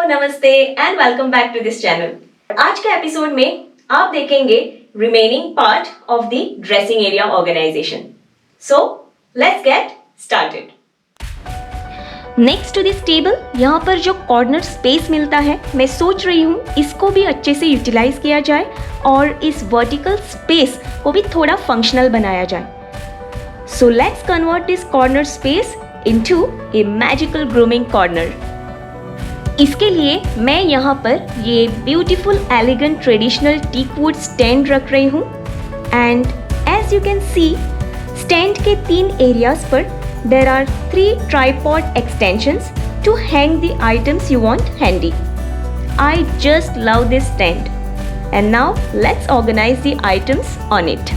नमस्ते and welcome back to this channel. आज के एपिसोड में आप देखेंगे remaining part of the dressing area organization. So let's get started. Next to this table यहाँ पर जो कॉर्नर स्पेस मिलता है, मैं सोच रही हूँ इसको भी अच्छे से यूटिलाइज किया जाए और इस वर्टिकल स्पेस को भी थोड़ा फंक्शनल बनाया जाए। So let's convert this corner space into a magical grooming corner. इसके लिए मैं यहाँ पर ये beautiful elegant traditional teak wood stand रख रही हूँ and as you can see stand के 3 एरियाज पर there are 3 tripod extensions to hang the items you want handy. I just love this stand and now let's organize the items on it.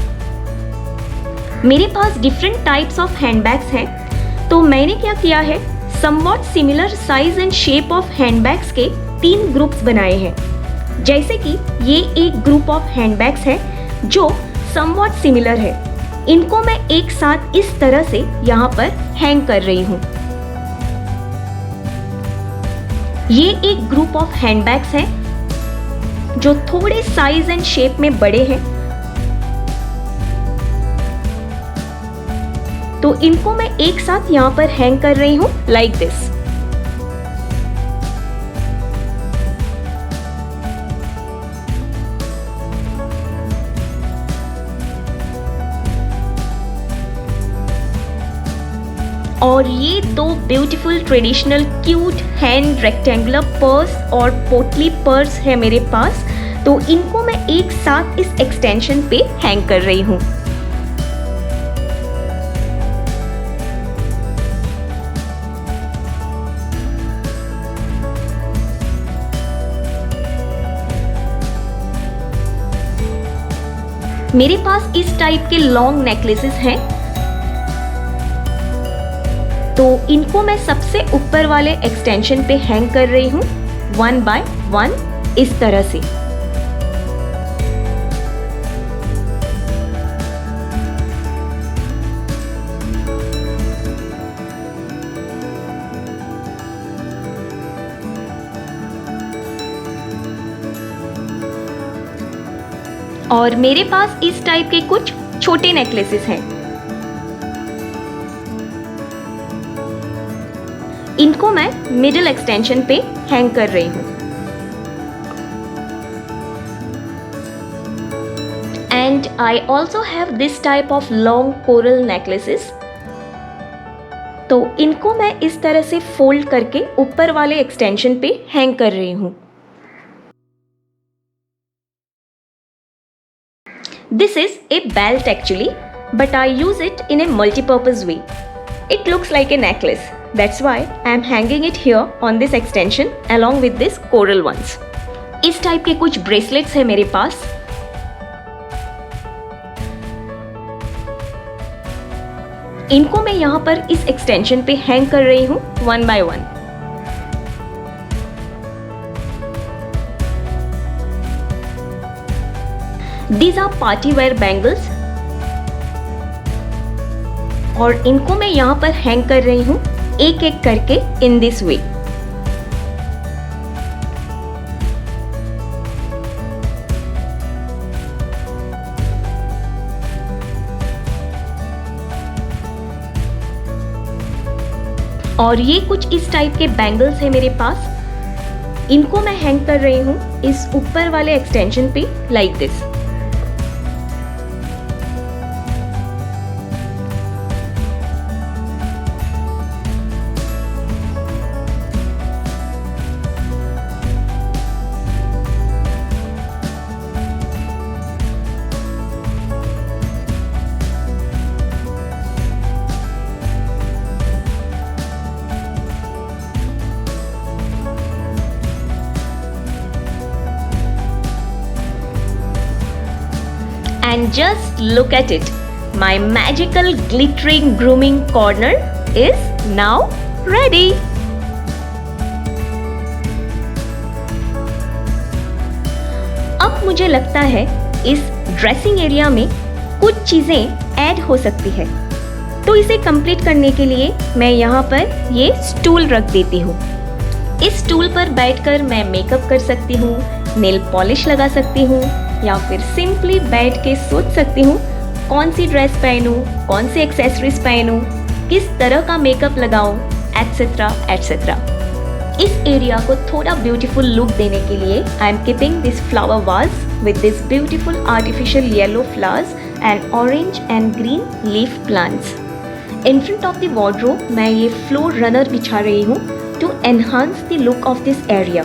मेरे पास different types of handbags हैं, तो मैंने क्या किया है, somewhat similar size and shape of handbags के 3 groups बनाए हैं। जैसे कि ये एक ग्रुप ऑफ हैंडबैग्स है जो समवॉट सिमिलर है, इनको मैं एक साथ इस तरह से यहाँ पर हैंग कर रही हूँ। ये एक ग्रुप ऑफ हैंडबैग्स है जो थोड़े साइज एंड शेप में बड़े हैं, तो इनको मैं एक साथ यहाँ पर हैंग कर रही हूँ लाइक दिस। और ये 2 beautiful traditional cute hand rectangular purse और पोटली पर्स है मेरे पास, तो इनको मैं एक साथ इस एक्सटेंशन पे हैंग कर रही हूँ। मेरे पास इस टाइप के लॉन्ग नेकलेसेस हैं, तो इनको मैं सबसे ऊपर वाले एक्सटेंशन पे हैंग कर रही हूँ 1 बाय 1 इस तरह से। और मेरे पास इस टाइप के कुछ छोटे नेकलेसेस हैं, इनको मैं मिडिल एक्सटेंशन पे हैंग कर रही हूँ। And I also have this type of long coral necklaces, तो इनको मैं इस तरह से फोल्ड करके ऊपर वाले एक्सटेंशन पे हैंग कर रही हूँ। This is a belt actually, but I use it in a multi-purpose way. It looks like a necklace. That's why I am hanging it here on this extension along with this coral ones. इस type के कुछ bracelets है मेरे पास। इनको मैं यहाँ पर इस extension पे हैंग कर रही हूँ 1 by 1. These are party wear bangles और इनको मैं यहाँ पर हैंग कर रही हूँ एक एक करके in this way। और ये कुछ इस टाइप के बैंगल्स है मेरे पास, इनको मैं हैंग कर रही हूँ इस ऊपर वाले एक्सटेंशन पे like this. And just look at it, my magical glittering grooming corner is now ready. अब मुझे लगता है इस ड्रेसिंग एरिया में कुछ चीजें ऐड हो सकती है, तो इसे कंप्लीट करने के लिए मैं यहाँ पर ये स्टूल रख देती हूँ। इस टूल पर बैठकर मैं मेकअप कर सकती हूँ, नेल पॉलिश लगा सकती हूँ या फिर सिंपली बैठ के सोच सकती हूँ कौन सी ड्रेस पहनूँ, कौन सी एक्सेसरीज पहनूँ, किस तरह का मेकअप लगाऊँ, एटसेट्रा एटसेट्रा। इस एरिया को थोड़ा ब्यूटीफुल लुक देने के लिए I am keeping this flower vase with this beautiful artificial yellow flowers and orange and green leaf plants. In front of the wardrobe मैं ये फ्लोर रनर बिछा रही हूँ to enhance the look of this area.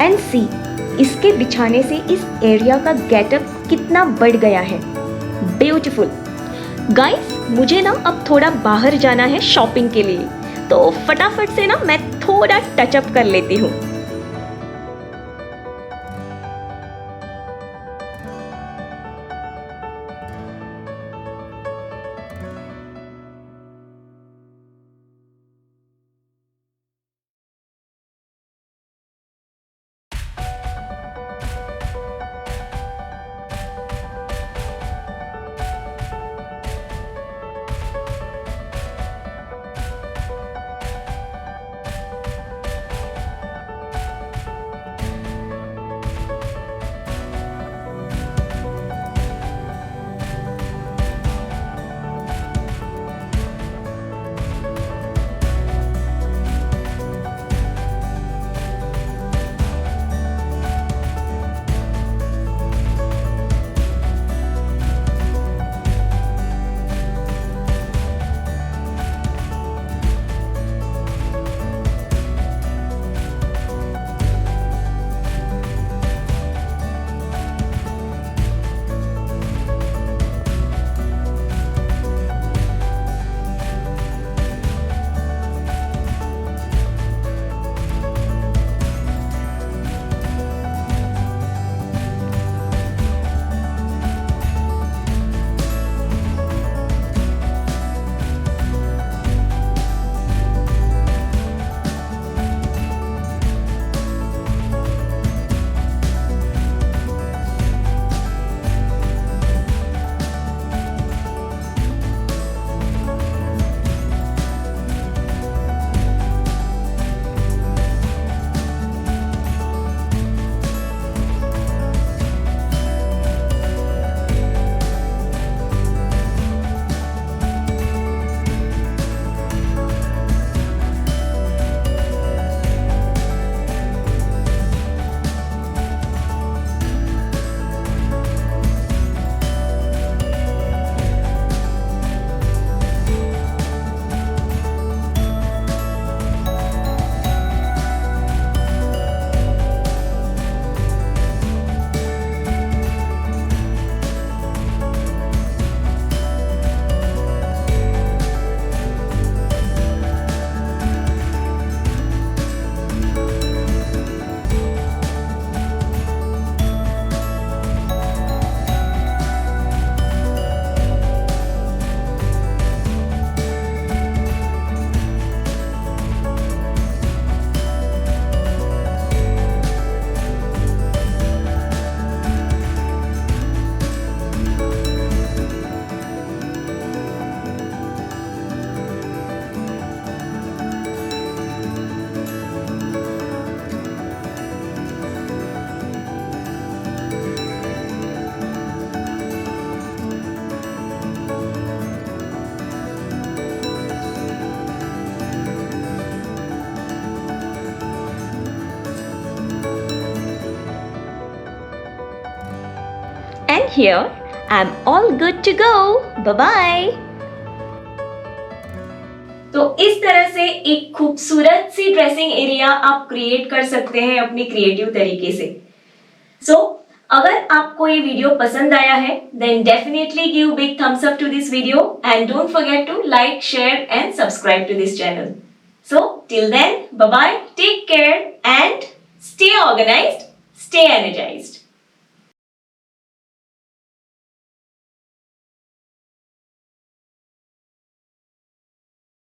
And see, इसके बिछाने से इस area का गेटअप कितना बढ़ गया है। ब्यूटीफुल गाइस, मुझे ना अब थोड़ा बाहर जाना है शॉपिंग के लिए, तो फटाफट से ना मैं थोड़ा टचअप कर लेती हूँ। And here I'm all good to go. Bye-bye. तो इस तरह से एक खूबसूरत सी ड्रेसिंग एरिया आप क्रिएट कर सकते हैं अपनी क्रिएटिव तरीके से। अगर आपको ये वीडियो पसंद आया है then definitely give big thumbs up to this video and don't forget to like, share and subscribe to this channel. So till then, bye bye, take care and stay organized, stay energized.